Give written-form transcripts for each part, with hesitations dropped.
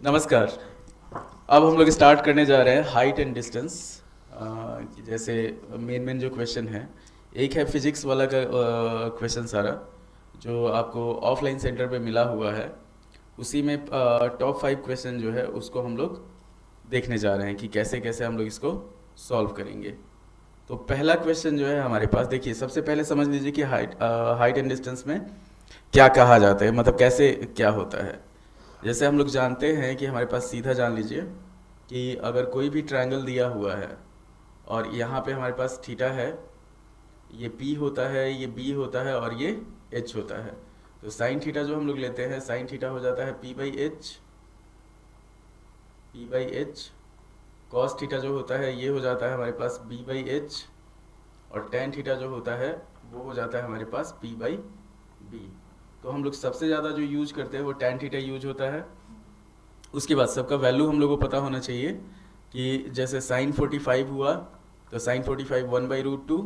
नमस्कार। अब हम लोग स्टार्ट करने जा रहे हैं हाइट एंड डिस्टेंस। जैसे मेन जो क्वेश्चन है, एक है फिजिक्स वाला का क्वेश्चन सारा, जो आपको ऑफलाइन सेंटर पे मिला हुआ है। उसी में टॉप 5 क्वेश्चन जो है उसको हम लोग देखने जा रहे हैं कि कैसे कैसे हम लोग इसको सॉल्व करेंगे। तो पहला क्वेश्चन जो है हमारे पास, देखिए सबसे पहले समझ लीजिए कि हाइट एंड डिस्टेंस में क्या कहा जाता है, मतलब कैसे क्या होता है। जैसे हम लोग जानते हैं कि हमारे पास सीधा जान लीजिए कि अगर कोई भी ट्रायंगल दिया हुआ है और यहाँ पे हमारे पास थीटा है, ये पी होता है, ये बी होता है और ये एच होता है। तो साइन थीटा जो हम लोग लेते हैं, साइन थीटा हो जाता है P by H, P by H. Cos theta जो होता है ये हो जाता है हमारे पास बी बाई एच, और टेन थीटा जो होता है वो हो जाता है हमारे पास पी बाई बी। तो हम लोग सबसे ज़्यादा जो यूज करते हैं वो टेन थीटा यूज होता है। उसके बाद सबका वैल्यू हम लोग को पता होना चाहिए कि जैसे साइन 45 हुआ तो साइन 45 1/√2,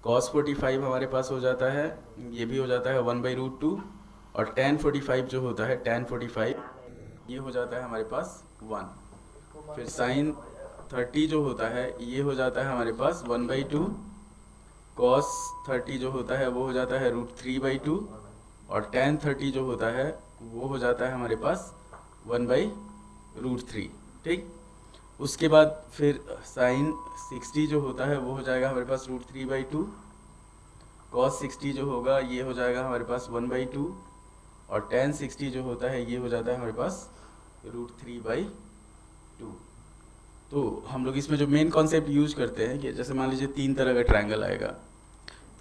कॉस 45 हमारे पास हो जाता है, ये भी हो जाता है 1/√2, और टेन 45 जो होता है टेन 45 ये हो जाता है हमारे पास 1। फिर साइन 30 जो होता है ये हो जाता है हमारे पास 1/2, कॉस 30 जो होता है वो हो जाता है √3/2, और टेन 30 जो होता है वो हो जाता है हमारे पास 1/√3। ठीक। उसके बाद फिर साइन 60 जो होता है वो हो जाएगा हमारे पास √3/2, कॉस 60 जो होगा ये हो जाएगा हमारे पास 1/2, और टेन 60 जो होता है ये हो जाता है हमारे पास √3/2। तो हम लोग इसमें जो मेन कॉन्सेप्ट यूज करते हैं कि जैसे मान लीजिए तीन तरह का ट्रायंगल आएगा,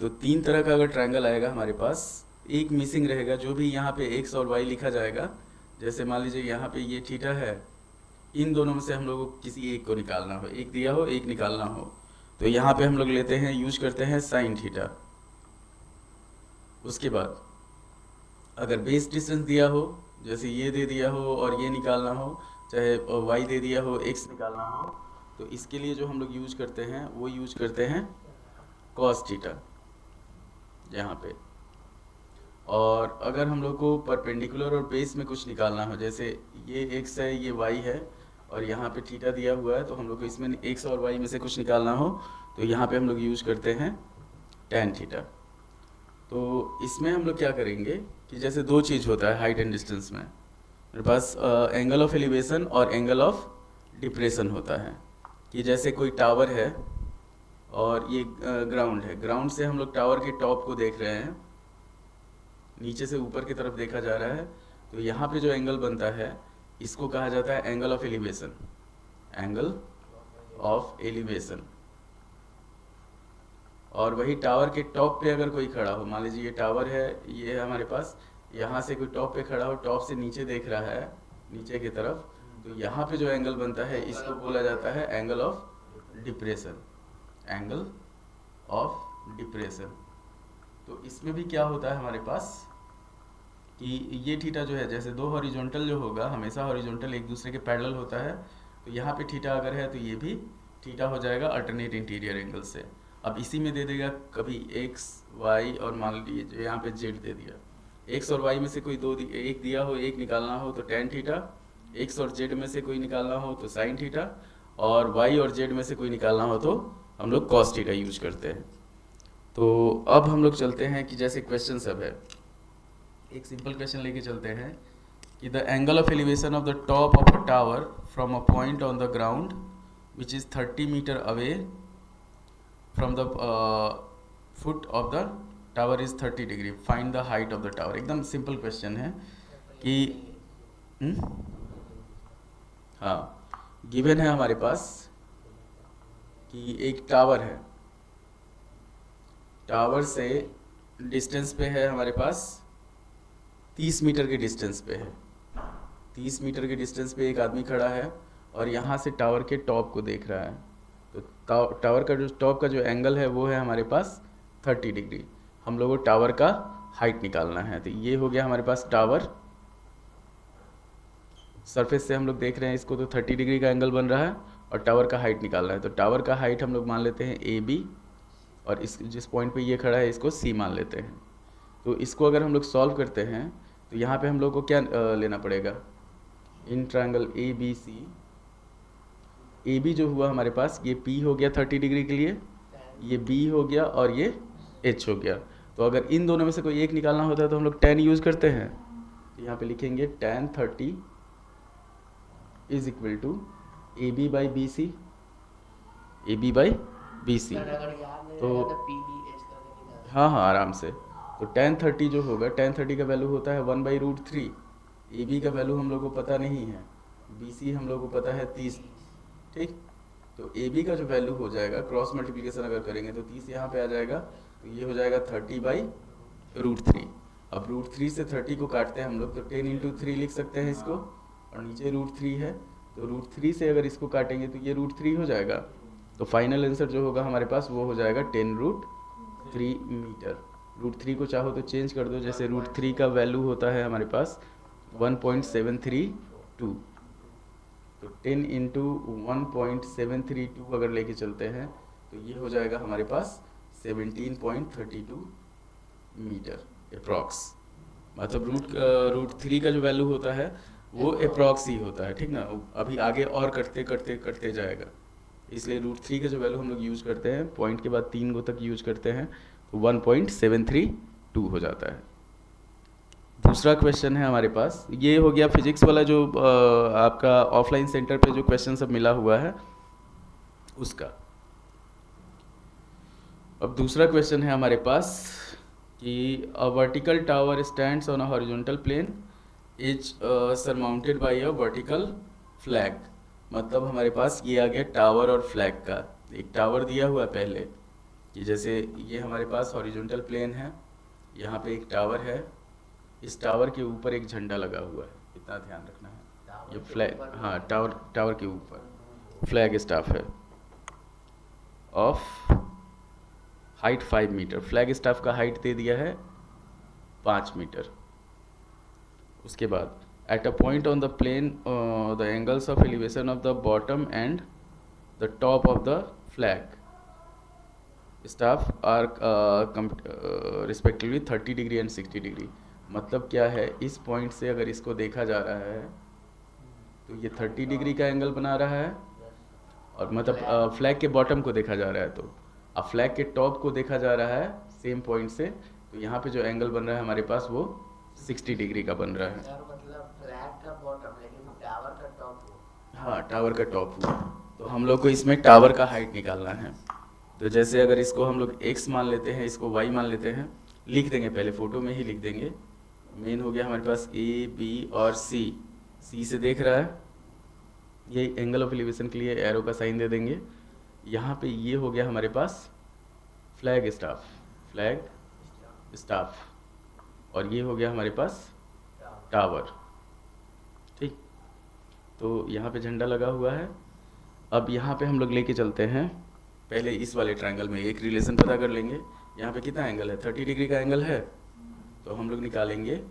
तो तीन तरह का अगर ट्रायंगल आएगा हमारे पास, एक मिसिंग रहेगा जो भी यहाँ पे एक्स और वाई लिखा जाएगा। जैसे मान लीजिए यहाँ पे ये थीटा है, इन दोनों में से हम लोग को किसी एक को निकालना हो, एक दिया हो एक निकालना हो, तो यहाँ पे हम लोग लेते हैं, यूज करते हैं साइन थीटा। उसके बाद अगर बेस डिस्टेंस दिया हो, जैसे ये दे दिया हो और ये निकालना हो, चाहे वाई दे दिया हो एक्स निकालना हो, तो इसके लिए जो हम लोग यूज करते हैं वो यूज करते हैं कॉस थीटा यहाँ पे। और अगर हम लोग को परपेंडिकुलर और बेस में कुछ निकालना हो, जैसे ये एक्स है ये वाई है और यहाँ पे थीटा दिया हुआ है, तो हम लोग को इसमें एक्स और वाई में से कुछ निकालना हो तो यहाँ पे हम लोग यूज करते हैं टेन थीटा। तो इसमें हम लोग क्या करेंगे कि जैसे दो चीज़ होता है हाइट एंड डिस्टेंस में, मेरे पास एंगल ऑफ एलिवेशन और एंगल ऑफ डिप्रेशन होता है। कि जैसे कोई टावर है और ये ग्राउंड है, ग्राउंड से हम लोग टावर के टॉप को देख रहे हैं, नीचे से ऊपर की तरफ देखा जा रहा है, तो यहाँ पे जो एंगल बनता है इसको कहा जाता है angle of elevation, angle of elevation. और वही टावर के टॉप पे अगर कोई खड़ा हो, मान लीजिए ये टावर है, ये है हमारे पास, यहाँ से कोई टॉप पे खड़ा हो, टॉप से नीचे देख रहा है नीचे की तरफ, तो यहाँ पे जो एंगल बनता है इसको बोला जाता है angle of depression, angle of depression. तो इसमें भी क्या होता है हमारे पास कि ये थीटा जो है, जैसे दो हॉरिजॉन्टल जो होगा हमेशा हॉरिजॉन्टल एक दूसरे के पैरेलल होता है, तो यहाँ पे थीटा अगर है तो ये भी थीटा हो जाएगा अल्टरनेट इंटीरियर एंगल से। अब इसी में दे देगा कभी एक्स वाई, और मान लीजिए यहाँ पे जेड दे दिया, एक्स और वाई में से कोई एक दिया हो, एक निकालना हो तो टेन थीटा, एक्स और जेड में से कोई निकालना हो तो साइन थीटा, और वाई और जेड में से कोई निकालना हो तो हम लोग कॉस थीटा यूज करते हैं। तो अब हम लोग चलते हैं कि जैसे क्वेश्चन सब है, एक सिंपल क्वेश्चन लेके चलते हैं कि the angle of elevation of the top of a tower from a point on the ground which is 30 metre away from the foot of the tower is 30 degree, find the height of the tower. एकदम simple question है कि हम्म? हाँ, given है हमारे पास कि एक tower है, टावर से डिस्टेंस पे है हमारे पास 30 मीटर के डिस्टेंस पे है, 30 मीटर के डिस्टेंस पे एक आदमी खड़ा है और यहाँ से टावर के टॉप को देख रहा है। तो टावर का जो टॉप का जो एंगल है वो है हमारे पास 30 डिग्री। हम लोगों को टावर का हाइट निकालना है, तो ये हो गया हमारे पास टावर, सरफेस से हम लोग देख रहे हैं इसको, तो 30 डिग्री का एंगल बन रहा है, और टावर का हाइट निकालना है। तो टावर का हाइट हम लोग मान लेते हैं ए बी, और इस जिस पॉइंट पे ये खड़ा है इसको सी मान लेते हैं। तो इसको अगर हम लोग सॉल्व करते हैं तो यहाँ पे हम लोग को क्या लेना पड़ेगा, in triangle A B C, A B जो हुआ हमारे पास, ये पी हो गया 30 डिग्री के लिए, ये बी हो गया और ये एच हो गया। तो अगर इन दोनों में से कोई एक निकालना होता है तो हम लोग tan यूज़ करते हैं। तो यहाँ पे लिखेंगे tan 30 is equal to A B by B C, A B by B C. तो हाँ हाँ आराम से। तो tan 30 जो होगा, tan 30 का वैल्यू होता है 1/√3। ए बी का वैल्यू हम लोग को पता नहीं है, बी सी हम लोग को पता है 30, ठीक। तो ए बी का जो वैल्यू हो जाएगा, क्रॉस मल्टीप्लिकेशन अगर करेंगे तो 30 यहाँ पे आ जाएगा, तो ये हो जाएगा 30/√3। अब √3 से 30 को काटते हैं हम लोग, तो 10 × 3 लिख सकते हैं इसको, और नीचे √3 है, तो √3 से अगर इसको काटेंगे तो ये √3 हो जाएगा। तो फाइनल आंसर जो होगा हमारे पास वो हो जाएगा 10√3 मीटर। √3 को चाहो तो चेंज कर दो, जैसे √3 का वैल्यू होता है हमारे पास 1.732, तो 10 × 1.732 अगर लेके चलते हैं तो ये हो जाएगा हमारे पास 17.32 मीटर अप्रॉक्स। मतलब √3 का जो वैल्यू होता है वो अप्रॉक्स ही होता है, ठीक ना। अभी आगे और करते करते करते जाएगा, इसलिए √3 का जो वैल्यू हम लोग यूज़ करते हैं, पॉइंट के बाद 3 गो तक यूज करते हैं, तो 1.732 हो जाता है। दूसरा क्वेश्चन है हमारे पास, ये हो गया फिजिक्स वाला जो आपका ऑफलाइन सेंटर पे जो क्वेश्चन सब मिला हुआ है उसका। अब दूसरा क्वेश्चन है हमारे पास कि a vertical tower stands on a horizontal plane is surmounted by a vertical flag. मतलब हमारे पास ये आ गया टावर और फ्लैग का। एक टावर दिया हुआ है पहले कि जैसे ये हमारे पास हॉरिजॉन्टल प्लेन है, यहाँ पे एक टावर है, इस टावर के ऊपर एक झंडा लगा हुआ है, इतना ध्यान रखना है। ये फ्लैग, हाँ टावर के ऊपर फ्लैग स्टाफ है of height 5 metre. Flag staff का हाइट दे दिया है 5 मीटर। उसके बाद at a point on the plane the angles of elevation of the bottom and the top of the flag staff are respectively 30 degree and 60 degree. मतलब क्या है, इस पॉइंट से अगर इसको देखा जा रहा है तो ये 30 डिग्री का एंगल बना रहा है, और मतलब फ्लैग के बॉटम को देखा जा रहा है, तो अब फ्लैग के टॉप को देखा जा रहा है सेम पॉइंट से, तो यहाँ पे जो एंगल बन रहा है हमारे पास वो 60 डिग्री का बन रहा है। मतलब फ्लैग का बॉटम लेकिन टावर का टॉप हो। हाँ टावर का टॉप हुआ, तो हम लोग को इसमें टावर का हाइट निकालना है। तो जैसे अगर इसको हम लोग x मान लेते हैं, इसको y मान लेते हैं, लिख देंगे, पहले फ़ोटो में ही लिख देंगे। मेन हो गया हमारे पास a b और c से देख रहा है, ये एंगल ऑफ एलिवेशन के लिए एरो का साइन दे देंगे। यहाँ पे ये हो गया हमारे पास फ्लैग स्टाफ, और ये हो गया हमारे पास टावर, ठीक। तो यहाँ पे झंडा लगा हुआ है। अब यहाँ पे हम लोग लेके चलते हैं, पहले इस वाले ट्रायंगल में एक रिलेशन पता कर लेंगे। यहाँ पे कितना एंगल है, 30 डिग्री का एंगल है, तो हम लोग निकालेंगे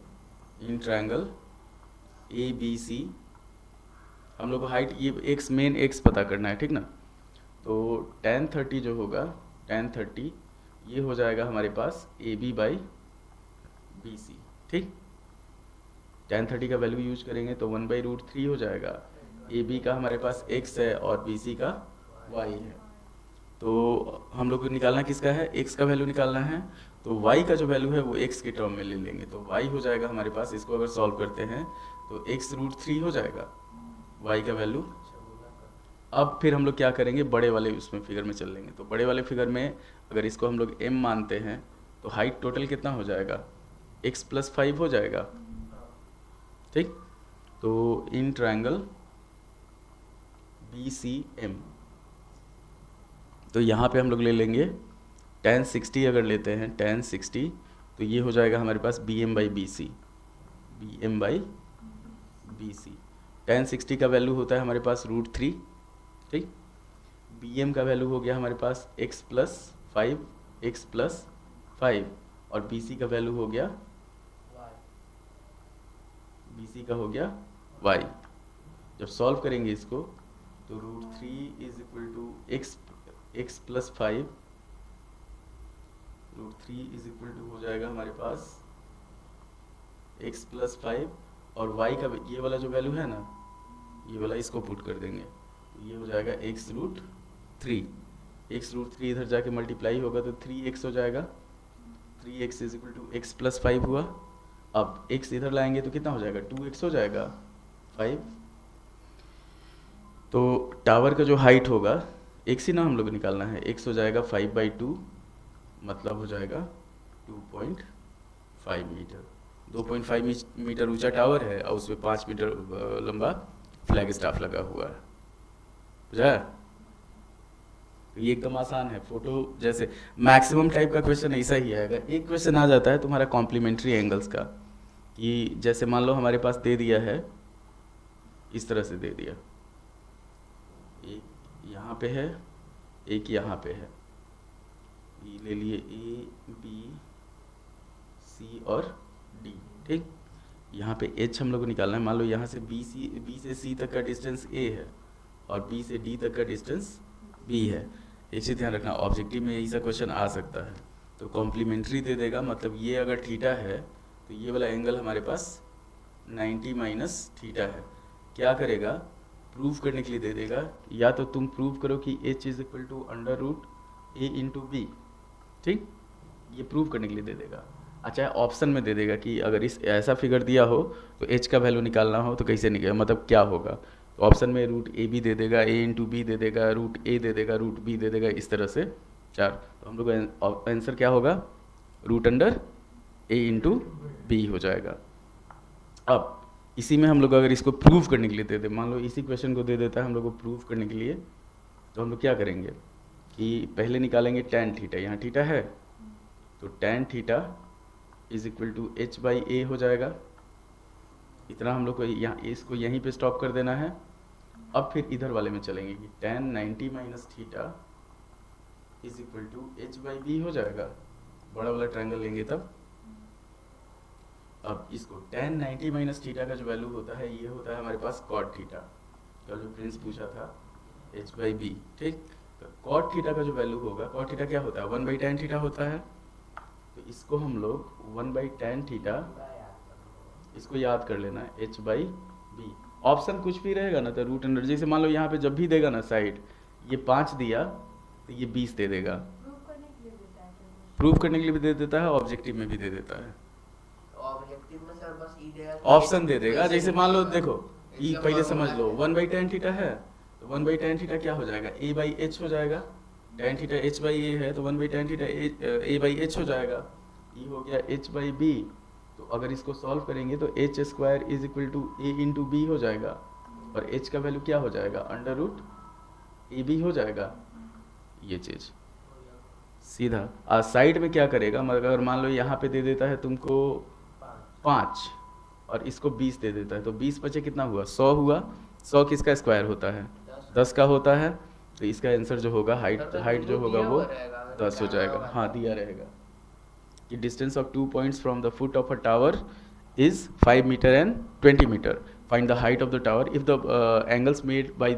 इन ट्रायंगल ए बी सी। हम लोग को हाइट ये एक्स मेन एक्स पता करना है, ठीक ना। तो tan 30 जो होगा, tan 30 ये हो जाएगा हमारे पास A B by B C, ठीक। tan 30 का वैल्यू यूज करेंगे तो 1/√3 हो जाएगा। ए बी का हमारे पास x है और बी सी का y है, तो हम लोग को निकालना किसका है, x का वैल्यू निकालना है। तो y का जो वैल्यू है वो x के टर्म में ले लेंगे, तो y हो जाएगा हमारे पास, इसको अगर सॉल्व करते हैं तो x√3 हो जाएगा y का वैल्यू। अब फिर हम लोग क्या करेंगे, बड़े वाले उसमें फिगर में चल लेंगे। तो बड़े वाले फिगर में अगर इसको हम लोग m मानते हैं तो हाइट टोटल कितना हो जाएगा, x + 5 हो जाएगा, ठीक। तो in triangle B C M, तो यहाँ पे हम लोग ले लेंगे tan 60। अगर लेते हैं tan 60 तो ये हो जाएगा हमारे पास BM/BC, BM/BC। tan 60 का वैल्यू होता है हमारे पास √3, ठीक। BM का वैल्यू हो गया हमारे पास x + 5, और BC का वैल्यू हो गया BC का हो गया y। जब सॉल्व करेंगे इसको तो √3 = x + 5, √3 = हो जाएगा हमारे पास x + 5, और y का ये वाला जो वैल्यू है ना ये वाला इसको पुट कर देंगे, ये हो जाएगा x रूट 3, x रूट 3 इधर जाके मल्टीप्लाई होगा तो 3x हो जाएगा, 3x is equal to x plus 5 हुआ। अब x इधर लाएंगे तो कितना हो जाएगा, 2x हो जाएगा 5। तो टावर का जो हाइट होगा x ही ना हम लोग को निकालना है, x हो जाएगा 5/2, मतलब हो जाएगा 2.5 मीटर। 2.5 मीटर ऊंचा टावर है और उसमें 5 मीटर लंबा फ्लैग स्टाफ लगा हुआ है, बुझा? तो ये एकदम आसान है। फोटो जैसे मैक्सिमम टाइप का क्वेश्चन ऐसा ही है। अगर एक क्वेश्चन आ जाता है तुम्हारा कॉम्प्लीमेंट्री एंगल्स का, कि जैसे मान लो हमारे पास दे दिया है, इस तरह से दे दिया, एक यहाँ पे है, एक यहाँ पे है, ये ले लिए A B C और D, ठीक। यहाँ पे H हम लोग को निकालना है। मान लो यहाँ से B से C तक का डिस्टेंस A है और B से D तक का डिस्टेंस B है। एक चीज़ ध्यान रखना, ऑब्जेक्टिव में ऐसा क्वेश्चन आ सकता है। तो कॉम्प्लीमेंट्री दे देगा, मतलब ये अगर थीटा है तो ये वाला एंगल हमारे पास 90 माइनस थीटा है। क्या करेगा, प्रूव करने के लिए दे देगा, या तो तुम प्रूव करो कि H is equal to under root A into B, ठीक, ये प्रूव करने के लिए दे देगा। अच्छा, ऑप्शन में दे देगा कि अगर इस ऐसा फिगर दिया हो तो H का वैल्यू निकालना हो तो कैसे निकलेगा, मतलब क्या होगा। तो ऑप्शन में रूट ए बी दे देगा, A इंटू बी दे देगा, रूट ए दे देगा, रूट बी दे देगा, इस तरह से 4। तो हम लोग का आंसर क्या होगा, root under A into B हो जाएगा। अब इसी में हम लोग अगर इसको प्रूव करने के लिए दे दे, मान लो इसी क्वेश्चन को दे देता है हम लोग को प्रूव करने के लिए, तो हम लोग क्या करेंगे कि पहले निकालेंगे tan थीटा, यहाँ थीटा है तो tan theta is equal to h/a हो जाएगा। इतना हम लोग को यहाँ इसको यहीं पे स्टॉप कर देना है। अब फिर इधर वाले में चलेंगे कि tan 90 minus theta is equal to h/b हो जाएगा। बड़ा वाला ट्रायंगल लेंगे तब। अब इसको tan 90 माइनस थीटा का जो वैल्यू होता है ये होता है हमारे पास cot थीटा, कल जो प्रिंस पूछा था h/b, ठीक। तो cot थीटा का जो वैल्यू होगा, cot थीटा क्या होता है, 1/tan थीटा होता है। तो इसको हम लोग 1/tan थीटा, इसको याद कर लेना है h/b। ऑप्शन कुछ भी रहेगा ना तो रूट अंडर, जैसे मान लो यहाँ पे जब भी देगा ना साइड, ये 5 दिया तो ये 20 दे देगा। प्रूव करने के लिए भी दे देता है, ऑब्जेक्टिव में भी दे देता है। ऑब्जेक्टिव में सर बस ई देगा, ऑप्शन दे देगा, जैसे मान लो देखो ई पहले समझ लो, 1/tan थीटा है तो 1/tan थीटा क्या हो जाएगा, a/h हो जाएगा। tan थीटा h/a है तो 1/tan थीटा a/h हो जाएगा। ई हो गया h/b। तो अगर इसको सॉल्व करेंगे तो h square is equal to a into B हो जाएगा, और h का वैल्यू क्या हो जाएगा, अंडर रूट ab हो जाएगा। ये चीज़ सीधा साइड में क्या करेगा, मगर अगर मान लो यहाँ पे दे देता है तुमको 5 और इसको 20 दे देता है, तो 20 बचे कितना हुआ, 100 हुआ। 100 किसका स्क्वायर होता है, 10 का होता है। तो इसका आंसर जो होगा, हाइट जो होगा वो 10 हो जाएगा। हाँ, दिया रहेगा कि distance of 2 points from the foot of a tower is 5 metre and 20 metre. Find the height of the tower if the angles made by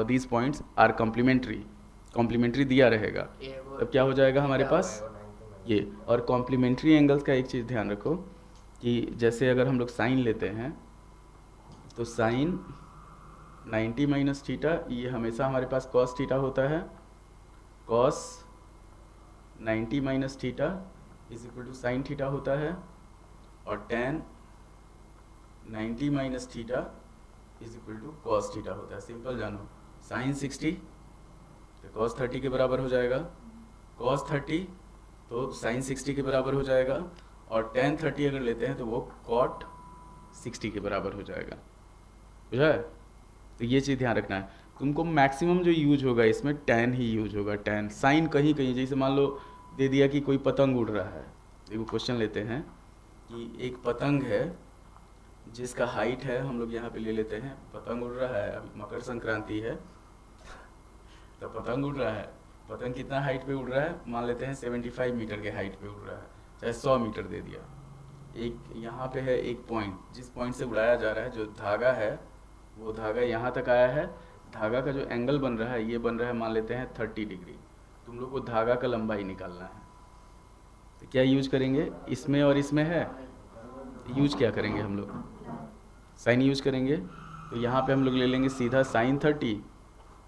these points are complementary दिया रहेगा। तब क्या हो जाएगा हमारे पास ये। और कॉम्प्लीमेंट्री एंगल्स का एक चीज़ ध्यान रखो कि जैसे अगर हम लोग साइन लेते हैं तो साइन 90 माइनस थीटा, ये हमेशा हमारे पास कॉस थीटा होता है। Cos 90 minus theta is equal to sine theta होता है। और tan 90 minus theta is equal to cos theta होता है। सिंपल जानो, साइन 60 तो कॉस 30 के बराबर हो जाएगा, कॉस 30 तो साइन 60 के बराबर हो जाएगा, और tan 30 अगर लेते हैं तो वो कॉट 60 के बराबर हो जाएगा। बुझा है? तो ये चीज़ ध्यान रखना है। तुमको मैक्सिमम जो यूज होगा इसमें tan ही यूज होगा। tan साइन कहीं कहीं, जैसे मान लो दे दिया कि कोई पतंग उड़ रहा है, देखो क्वेश्चन लेते हैं कि एक पतंग है जिसका हाइट है, हम लोग यहाँ पे ले लेते हैं, पतंग उड़ रहा है, अभी मकर संक्रांति है तो पतंग उड़ रहा है। पतंग कितना हाइट पे उड़ रहा है, मान लेते हैं 75 मीटर के हाइट पे उड़ रहा है, चाहे 100 मीटर दे दिया। एक यहाँ पे है एक पॉइंट, जिस पॉइंट से उड़ाया जा रहा है, जो धागा है वो धागा यहाँ तक आया है। धागा का जो एंगल बन रहा है, ये बन रहा है मान लेते हैं 30 डिग्री। तुम लोग को धागा का लंबाई निकालना है, तो क्या यूज करेंगे, इसमें और इसमें है, यूज क्या करेंगे हम लोग, साइन यूज करेंगे। तो यहाँ पे हम लोग ले लेंगे सीधा साइन 30।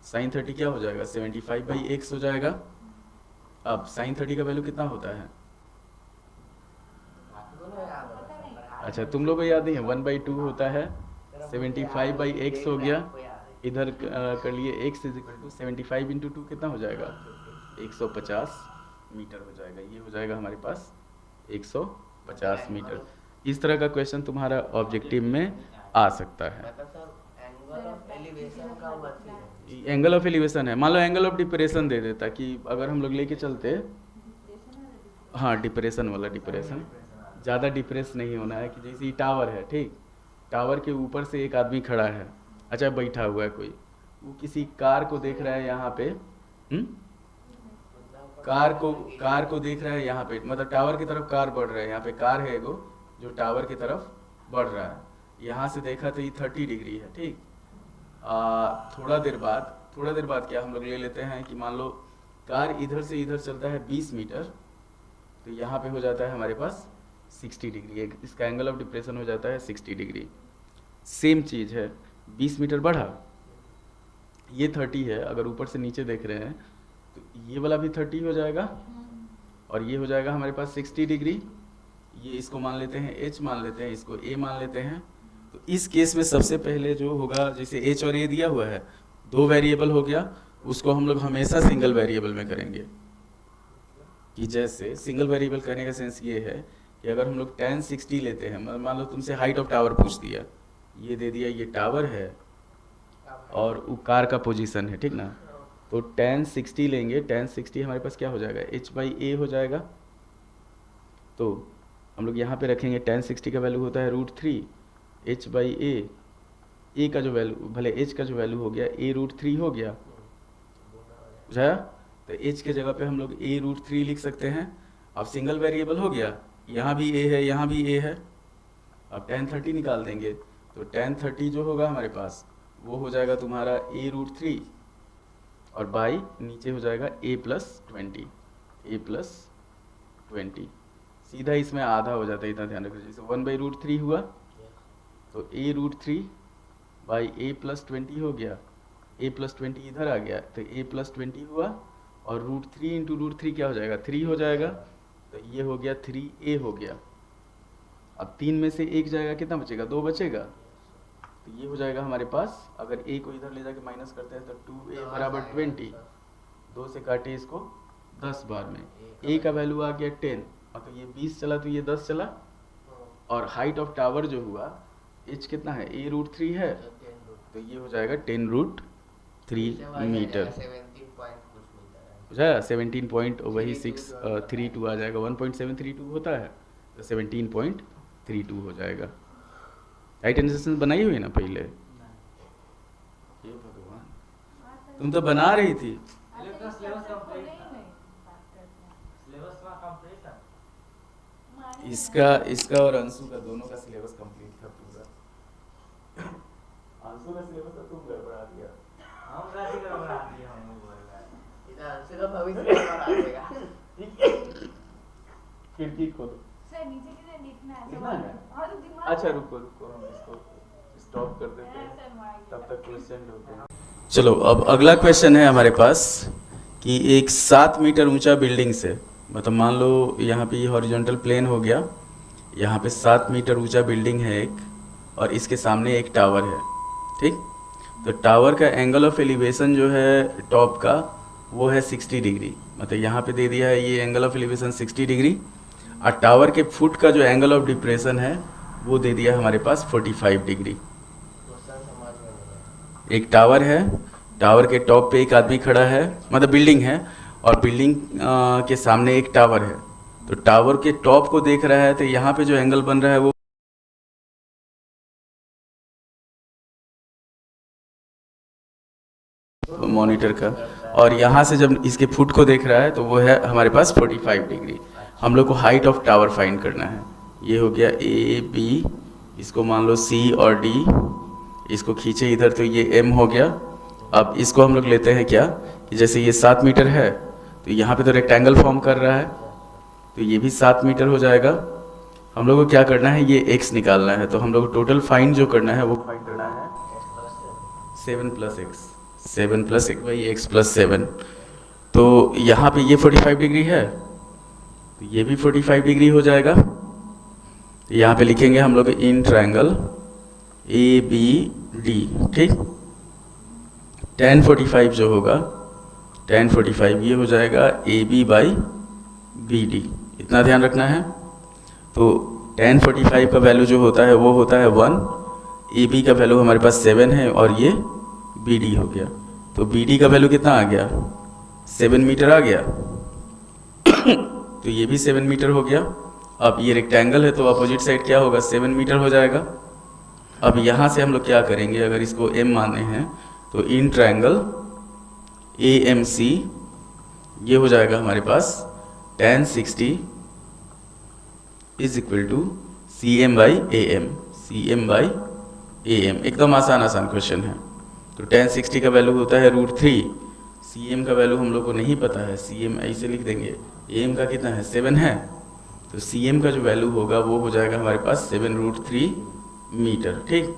साइन 30 क्या हो जाएगा, 75/x हो जाएगा। अब साइन 30 का वैल्यू कितना होता है? आपको ना याद होगा सब, पर हाथ अच्छा में तुम लोग को याद नहीं है, 1/2 होता है, तेरा मुझे याद है, 75/x हो एक गया। आपको याद है। इधर कर लिए x = 75 × 2 कितना हो जाएगा, 150 मीटर हो जाएगा। ये हो जाएगा हमारे पास 150 मीटर। इस तरह का क्वेश्चन तुम्हारा ऑब्जेक्टिव में आ सकता है। मतलब सर एंगल ऑफ एलिवेशन का वो अच्छी है। एंगल ऑफ एलिवेशन है, मान लो एंगल ऑफ डिप्रेशन दे देता कि अगर हम लोग लेके चलते, हाँ डिप्रेशन वाला, डिप्रेशन ज़्यादा डिप्रेस नहीं होना है, कि जैसे ये टावर है, ठीक, टावर के ऊपर से एक आदमी खड़ा है, अच्छा बैठा हुआ है कोई, वो किसी कार को देख रहा है यहाँ पे, कार को देख रहा है यहाँ पे, मतलब टावर की तरफ कार बढ़ रहा है, यहाँ पे कार है एगो जो टावर की तरफ बढ़ रहा है, यहाँ से देखा तो ये 30 डिग्री है, ठीक। थोड़ा देर बाद क्या हम लोग ले लेते हैं कि मान लो कार इधर से इधर चलता है 20 मीटर, तो यहाँ पे हो जाता है हमारे पास 60 डिग्री, इसका एंगल ऑफ डिप्रेशन हो जाता है 60 डिग्री। सेम चीज़ है, 20 मीटर बढ़ा, ये 30 है, अगर ऊपर से नीचे देख रहे हैं तो ये वाला भी 30 हो जाएगा, और ये हो जाएगा हमारे पास 60 डिग्री। ये इसको मान लेते हैं h मान लेते हैं, इसको a मान लेते हैं। तो इस केस में सबसे पहले जो होगा, जैसे h और a दिया हुआ है, दो वेरिएबल हो गया, उसको हम लोग हमेशा सिंगल वेरिएबल में करेंगे। कि जैसे सिंगल वेरिएबल करने का सेंस ये है कि अगर हम लोग tan 60 लेते हैं, मान लो तुमसे हाइट ऑफ टावर पूछ दिया, ये दे दिया ये टावर है और वो कार का पोजीशन है, ठीक ना, तो tan 60 लेंगे, tan 60 हमारे पास क्या हो जाएगा, h/a हो जाएगा। तो हम लोग यहाँ पे रखेंगे tan 60 का वैल्यू होता है √3 h/a, a का जो वैल्यू, भले h का जो वैल्यू हो गया a √3 हो गया, बुझाया। तो h के जगह पे हम लोग a √3 लिख सकते हैं। अब सिंगल वेरिएबल हो गया, यहाँ भी a है, यहाँ भी a है। अब tan 30 निकाल देंगे, तो tan 30 जो होगा हमारे पास वो हो जाएगा तुम्हारा a √3, और बाई नीचे हो जाएगा a + 20, सीधा इसमें आधा हो जाता है, इतना ध्यान रखो। जैसे 1/√3 हुआ तो a √3 बाई a + 20 हो गया, a + 20 इधर आ गया तो a + 20 हुआ, और √3 × √3 क्या हो जाएगा, 3 हो जाएगा, तो ये हो गया 3a हो गया। अब 3 में से 1 जाएगा, कितना बचेगा, 2 बचेगा, तो ये हो जाएगा हमारे पास। अगर a को इधर ले जाके माइनस करते हैं तो 2a = 20, 2 से काटे इसको 10 बार में, a का वैल्यू आ गया 10, मतलब ये 20 चला तो ये 10 चला, और हाइट ऑफ टावर जो हुआ h कितना है, a √3 है, तो ये हो जाएगा 10√3 मीटर, बुझाया। 17 पॉइंट वही 632 आ जाएगा, 1.732 होता है तो 17.32 हो जाएगा। राइट एंसर बनाई हुई ना पहले, ये भगवान, तुम तो बना रही थी। इसका और अंशु का दोनों का सिलेबस कंप्लीट था पूरा। अंशु का सिलेबस तो तुम गड़बड़ा दिया, इधर अंशु का भविष्य गड़बड़ा देगा। खिड़की खोलो, सर नीचे किधर लिखना है, लिखना है? हाँ तो दिमाग, अच्छा रुको हम इसको स्टॉप कर देते हैं, सर मार तब तक क्वेश्चन होते हैं। चलो अब अगला क्वेश्चन है हमारे पास कि एक 7 मीटर ऊंचा बिल्डिंग से, मतलब मान लो यहाँ पे हॉरिजॉन्टल प्लेन हो गया, यहाँ पे 7 मीटर ऊंचा बिल्डिंग है एक, और इसके सामने एक टावर है, ठीक। तो टावर का एंगल ऑफ एलिवेशन जो है टॉप का वो है 60 डिग्री, मतलब यहाँ पे दे दिया है ये एंगल ऑफ एलिवेशन 60 डिग्री, और टावर के फुट का जो एंगल ऑफ डिप्रेशन है वो दे दिया हमारे पास 45 डिग्री। एक टावर है, टावर के टॉप पे एक आदमी खड़ा है, मतलब बिल्डिंग है, और बिल्डिंग के सामने एक टावर है, तो टावर के टॉप को देख रहा है, तो यहाँ पे जो एंगल बन रहा है वो मॉनिटर का, और यहाँ से जब इसके फुट को देख रहा है तो वो है हमारे पास 45 डिग्री। हम लोग को हाइट ऑफ टावर फाइंड करना है। ये हो गया ए बी, इसको मान लो सी और डी, इसको खींचे इधर तो ये एम हो गया। अब इसको हम लोग लेते हैं क्या कि जैसे ये 7 मीटर है तो यहाँ पे तो रेक्टेंगल फॉर्म कर रहा है, तो ये भी 7 मीटर हो जाएगा। हम लोग को क्या करना है, ये एक्स निकालना है, तो हम लोग टोटल फाइंड जो करना है वो फाइंड करना है 7 प्लस एक्स, 7 प्लस एक भाई एक्स प्लस 7। तो यहाँ पे ये 45 डिग्री है, तो ये भी 45 डिग्री हो जाएगा। तो यहाँ पे लिखेंगे हम लोग in triangle A B D, ठीक। tan 45 जो होगा, tan 45 ये हो जाएगा A B by B D, इतना ध्यान रखना है। तो tan 45 का वैल्यू जो होता है वो होता है 1, ए बी का वैल्यू हमारे पास 7 है और ये बी डी हो गया। तो बी डी का वैल्यू कितना आ गया, 7 मीटर आ गया। तो ये भी 7 मीटर हो गया। अब ये रेक्टेंगल है तो अपोजिट साइड क्या होगा, 7 मीटर हो जाएगा। अब यहाँ से हम लोग क्या करेंगे, अगर इसको m माने हैं तो इन ट्रायंगल ए एम सी ये हो जाएगा हमारे पास tan 60 is equal to C M by A M, C M by A M. एकदम आसान क्वेश्चन है। तो tan 60 का वैल्यू होता है √3, सी एम का वैल्यू हम लोग को नहीं पता है, सी एम ऐसे लिख देंगे, ए एम का कितना है 7 है, तो सी एम का जो वैल्यू होगा वो हो जाएगा हमारे पास 7√3 मीटर, ठीक।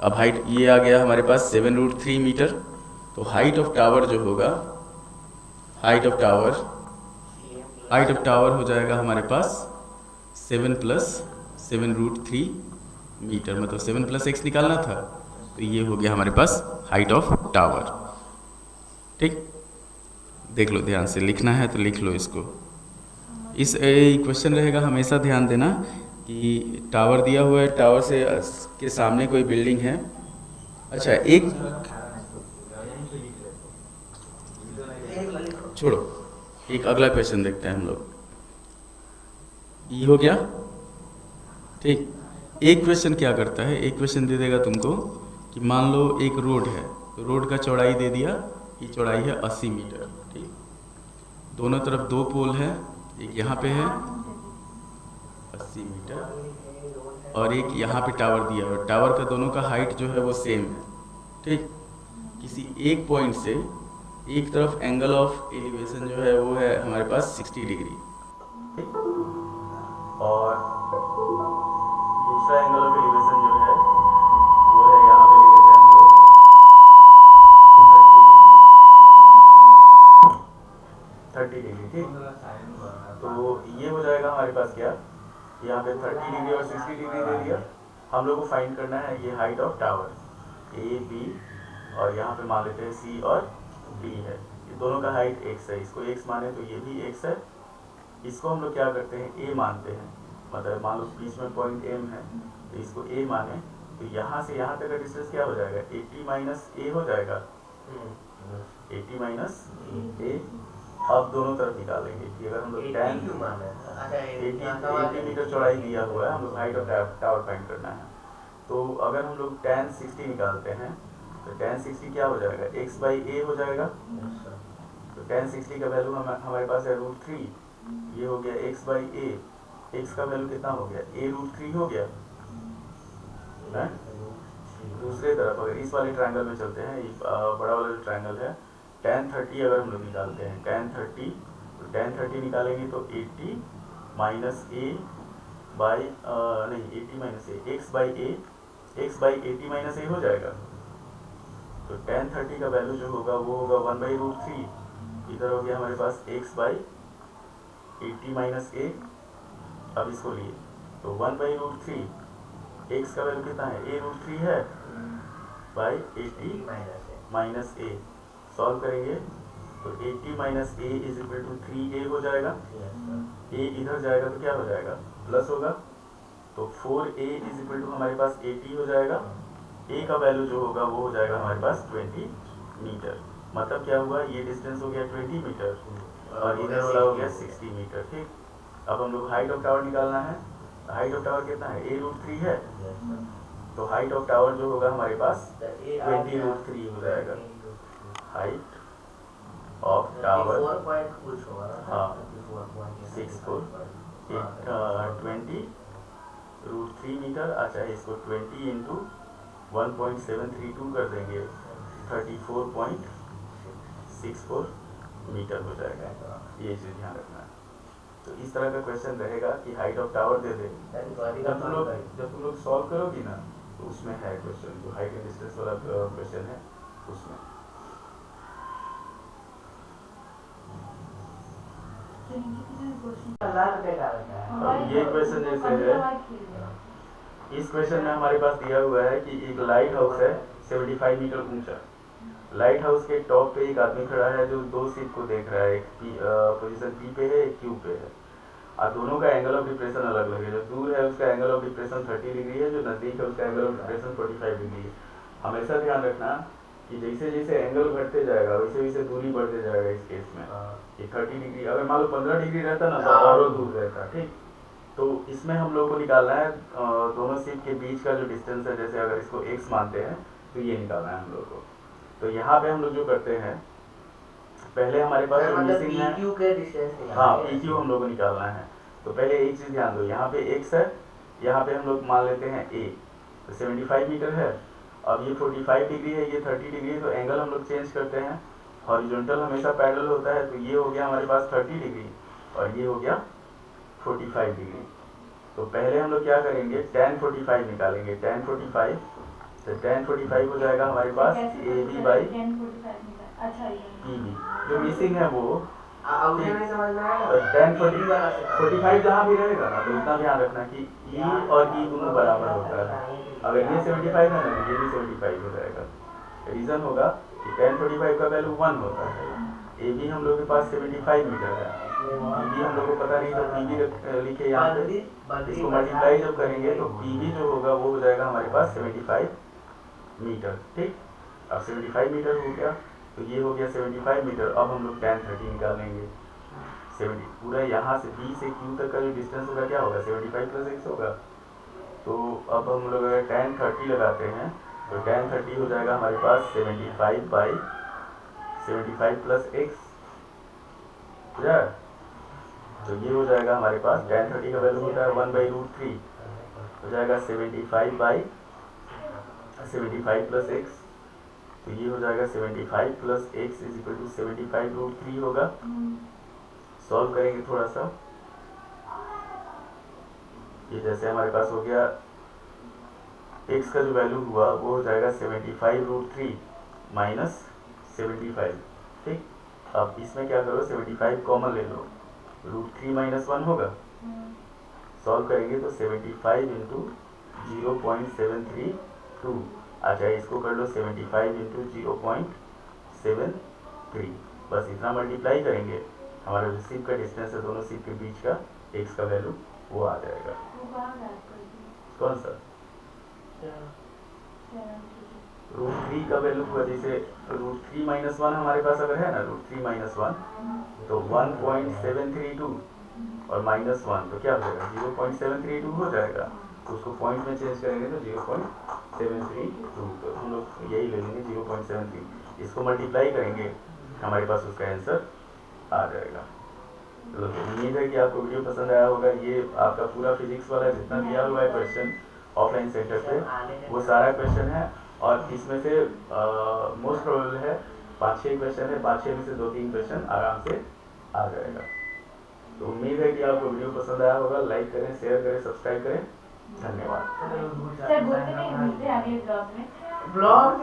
अब हाइट ये आ गया हमारे पास 7√3 मीटर। तो हाइट ऑफ टावर जो होगा, हाइट ऑफ टावर हो जाएगा हमारे पास 7 प्लस 7√3 मीटर, मतलब 7 प्लस एक्स निकालना था, तो ये हो गया हमारे पास हाइट ऑफ टावर, ठीक। देख लो, ध्यान से लिखना है तो लिख लो इसको। इस क्वेश्चन रहेगा, हमेशा ध्यान देना कि टावर दिया हुआ है, टावर से के सामने कोई बिल्डिंग है। अच्छा, एक छोड़ो, एक अगला क्वेश्चन देखते हैं हम लोग। ये हो गया, ठीक। एक क्वेश्चन क्या करता है, एक क्वेश्चन दे देगा तुमको कि मान लो एक रोड है, तो रोड का चौड़ाई दे दिया, ये चौड़ाई है 80 मीटर, ठीक। दोनों तरफ 2 पोल है, एक यहाँ पे है 80 मीटर और एक यहाँ पे टावर दिया है। टावर का दोनों का हाइट जो है वो सेम है, ठीक। किसी एक पॉइंट से एक तरफ एंगल ऑफ एलिवेशन जो है वो है हमारे पास 60 डिग्री, ठीक। और दूसरा एंगल ऑफ एलिवेशन जो है वो है यहाँ पे ले लेते हैं हम लोग 30 डिग्री, ठीक। तो ये हो जाएगा हमारे पास क्या, यहाँ पे 30 डिग्री और 60 डिग्री दे दिया। हम लोग को फाइंड करना है ये height of tower A B, और यहाँ पे मान लेते हैं सी और डी है। ये दोनों का हाइट x है, इसको x माने तो ये भी x है। इसको हम लोग क्या करते हैं, a मानते हैं, मतलब मान लो बीच में पॉइंट m है तो इसको a माने, तो यहाँ से यहाँ तक का डिस्टेंस क्या हो जाएगा, 80 माइनस a हो जाएगा, 80 माइनस a। अब दोनों तरफ निकालेंगे कि अगर हम लोग 80 मीटर चौड़ाई दिया हुआ है, हम लोग हाइट ऑफ टावर फाइंड करना है। तो अगर हम लोग tan 60 निकालते हैं तो tan 60 क्या हो जाएगा, x बाई a हो जाएगा। तो tan 60 का वैल्यू हमारे पास है √3, ये हो गया x बाई a। x का वैल्यू कितना हो गया, a √3 हो गया है। दूसरे तरफ अगर इस वाले ट्रायंगल में चलते हैं, ये बड़ा वाला जो ट्रायंगल है, tan 30 अगर हम लोग निकालते हैं, tan 30, तो tan 30 निकालेंगे तो 80 माइनस a बाई नहीं 80 minus a, x by a, x by 80 minus a हो जाएगा। तो tan 30 का वैल्यू जो होगा वो होगा 1/√3। इधर हो गया हमारे पास x बाई 80 माइनस a। अब इसको लिए तो 1/√3, x का वैल्यू कितना है, a √3 है, बाई 80 माइनस a। सॉल्व करेंगे तो 80 minus a is equal to 3a हो जाएगा। a इधर जाएगा तो क्या हो जाएगा, प्लस होगा, तो 4a इज इक्वल टू हमारे पास 80 हो जाएगा। a का वैल्यू जो होगा वो हो जाएगा हमारे पास 20 मीटर। मतलब क्या हुआ, ये डिस्टेंस हो गया 20 मीटर और इधर वाला हो गया 60 मीटर, ठीक। अब हम लोग हाइट ऑफ टावर निकालना है। हाइट ऑफ टावर कितना है, a √3 है, तो हाइट ऑफ टावर जो होगा हमारे पास 20√3 हो जाएगा। हाइट ऑफ टावर हाँ 20√3 मीटर। अच्छा, इसको 20 इंटू 1.732 कर देंगे, 34.64 मीटर हो जाएगा। ये चीज़ ध्यान रखना है। तो इस तरह का क्वेश्चन रहेगा कि हाइट ऑफ टावर दे दे। जब तुम लोग सॉल्व करोगी ना तो उसमें है क्वेश्चन, जो हाइट एंड डिस्टेंस वाला क्वेश्चन है उसमें। तो नीचे कितने क्वेश्चन लाल बेकार होता है। अब ये क्वेश्चन जैसे है, इस क्वेश्चन में हमारे पास दिया हुआ है कि एक लाइट हाउस है 75 मीटर ऊंचा। लाइट हाउस के टॉप पे एक आदमी खड़ा है जो दो शिप को देख रहा है, एक पोजीशन पी पे है, एक क्यू पे है। और दोनों का एंगल ऑफ डिप्रेशन अलग अलग है। जो दूर है उसका एंगल ऑफ डिप्रेशन 30 डिग्री है, जो नजदीक है उसका एंगल ऑफ डिप्रेशन 45 डिग्री है। हमेशा ध्यान रखना कि जैसे जैसे एंगल बढ़ते जाएगा वैसे वैसे दूरी बढ़ते जाएगा। इस केस में ये 30 डिग्री, अगर मान लो 15 डिग्री रहता ना तो और दूर रहता, ठीक। तो इसमें हम लोग को निकालना है दोनों शिप के बीच का जो डिस्टेंस है, जैसे अगर इसको x मानते हैं तो ये निकालना है हम लोग को। तो यहाँ पे हम लोग जो करते हैं, पहले हमारे पास जो मतलब मिसिंग है, PQ के डिस्टेंस हाँ PQ हम लोग को निकालना है। तो पहले एक चीज ध्यान दो, यहाँ पे x है, यहाँ पे हम लोग मान लेते हैं a, तो 75 मीटर है। अब ये 45 डिग्री है, ये 30 डिग्री है, तो एंगल हम लोग चेंज करते हैं। हॉरिजॉन्टल हमेशा पैरेलल होता है, तो ये हो गया हमारे पास 30 डिग्री और ये हो गया 45 डिग्री। तो पहले हम लोग क्या करेंगे, tan 45 निकालेंगे। tan 45, तो tan 45 हो जाएगा हमारे पास AB बाई PB। जो मिसिंग है वो मुझे नहीं समझ में आया। tan 45 जहाँ भी रहेगा ना, तो इतना ध्यान रखना कि E और E दोनों बराबर होता है। अगर ये 75 है ना तो ये भी 75 हो जाएगा। रीजन होगा कि tan 45 का वैल्यू 1 होता है। AB हम लोग के पास 75 मीटर है, PB हम लोग को पता नहीं, तो PB लिखे यहाँ पे। इसको मल्टीप्लाई जब करेंगे तो PB जो होगा वो हो जाएगा हमारे पास 75 मीटर, ठीक। अब 75 मीटर हो गया, तो ये हो गया 75 मीटर। अब हम लोग tan 30 निकालेंगे। 70 पूरा यहाँ से B से Q तक का जो डिस्टेंस होगा क्या होगा, 75 प्लस x होगा। तो अब हम लोग अगर tan 30 लगाते हैं तो tan 30 हो जाएगा हमारे पास 75 बाई 75 प्लस x, तो ये हो जाएगा हमारे पास tan 30 का वैल्यू होता है 1/√3, हो जाएगा 75 बाई 75 प्लस x, तो ये हो जाएगा 75 plus x is equal to 75√3 होगा। सॉल्व करेंगे थोड़ा सा, ये जैसे हमारे पास हो गया x का जो वैल्यू हुआ वो हो जाएगा 75√3 माइनस 75, ठीक। अब इसमें क्या करो, 75 कॉमन ले लो, √3 माइनस 1 होगा। सॉल्व करेंगे तो 75 इंटू 0.732, अच्छा इसको कर लो 75 इंटू 0.73, बस इतना मल्टीप्लाई करेंगे, हमारा जो शिप का डिस्टेंस है दोनों शिप के बीच का x का वैल्यू वो आ जाएगा। कौन सा √3 का वैल्यू हुआ, जैसे √3 माइनस 1 हमारे पास अगर है ना, √3 माइनस 1 तो 1.732 और माइनस 1 तो क्या हो जाएगा 0.732 हो जाएगा। तो उसको पॉइंट में चेंज करेंगे तो 0.732, तो हम लोग यही ले लेंगे 0.73। इसको मल्टीप्लाई करेंगे, हमारे पास उसका आंसर आ जाएगा। तो उम्मीद है कि आपको वीडियो पसंद आया होगा। ये आपका पूरा फिजिक्स वाला जितना दिया हुआ है क्वेश्चन ऑफलाइन सेंटर पे, वो सारा क्वेश्चन है। और इसमें से मोस्ट प्रोबेबल है 5-6 क्वेश्चन है, 5-6 में से 2-3 क्वेश्चन आराम से आ जाएगा। तो उम्मीद है कि आपको वीडियो पसंद आया होगा। लाइक करें, शेयर करें, सब्सक्राइब करें। धन्यवाद। सर बोलते नहीं मिलते अगले ब्लॉग में। ब्लॉग